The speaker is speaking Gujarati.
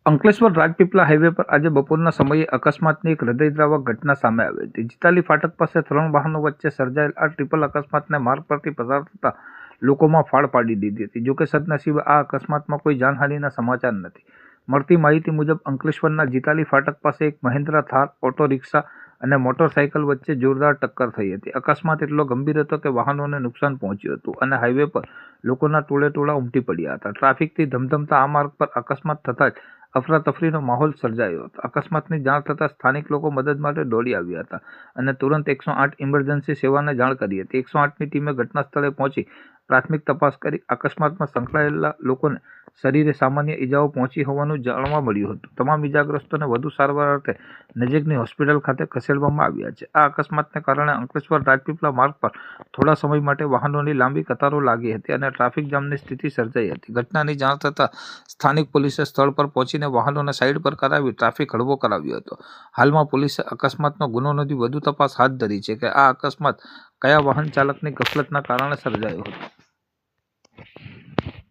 અંકલેશ્વર રાજપીપળા હાઈવે પર આજે બપોરના સમયે અકસ્માતની એક હૃદયદ્રાવક ઘટના સામે આવી હતી। જીતાલી ફાટક પાસે 3 વાહનો વચ્ચે સર્જાયેલ આ ટ્રિપલ અકસ્માતને માર્ગ પરથી પસાર થતા લોકોમાં ફાળ પાડી દીધી હતી। જોકે સદનસીબે આ અકસ્માતમાં કોઈ જાનહાનિના સમાચાર નથી। મળતી માહિતી મુજબ અંકલેશ્વરના જીતાલી ફાટક પાસે એક મહિન્દ્રા થાર ઓટો રિક્ષા અને મોટરસાયકલ વચ્ચે જોરદાર ટક્કર થઈ હતી। અકસ્માત એટલો ગંભીર હતો કે વાહનોને નુકસાન પહોંચ્યું હતું અને હાઈવે પર લોકોના ટોળેટોળા ઉમટી પડ્યા હતા। ટ્રાફિકથી ધમધમતા આ માર્ગ પર અકસ્માત થતાં જ અફરાતફરીનો માહોલ સર્જાયો હતો। અકસ્માતની જાણ થતાં સ્થાનિક લોકો મદદ માટે દોડી આવ્યા હતા અને તુરંત 108 ઇમરજન્સી સેવાને જાણ કરી હતી। 108ની ટીમે ઘટના સ્થળે પહોંચી પ્રાથમિક તપાસ કરી અકસ્માતમાં સંકળાયેલા લોકોને શરીરે સામાન્ય ઈજાઓ પહોંચી હોવાનું જાણવા મળ્યું હતું। તમામ ઈજાગ્રસ્તોને વધુ સારવાર અર્થે નજીકની હોસ્પિટલ ખાતે ખસેડવામાં આવ્યા છે। આ અકસ્માતને કારણે અંકલેશ્વર રાજપીપળા માર્ગ પર થોડા સમય માટે વાહનોની લાંબી કતારો લાગી હતી અને ટ્રાફિક જામની સ્થિતિ સર્જાઈ હતી। ઘટનાની જાણ થતાં સ્થાનિક પોલીસે સ્થળ પર પહોંચીને વાહનોને સાઈડ પર કરાવી ટ્રાફિક હળવો કરાવ્યો હતો। હાલમાં પોલીસે અકસ્માતનો ગુનો નોંધી વધુ તપાસ હાથ ધરી છે કે આ અકસ્માત કયા વાહન ચાલકની ગફલતના કારણે સર્જાયો હતો।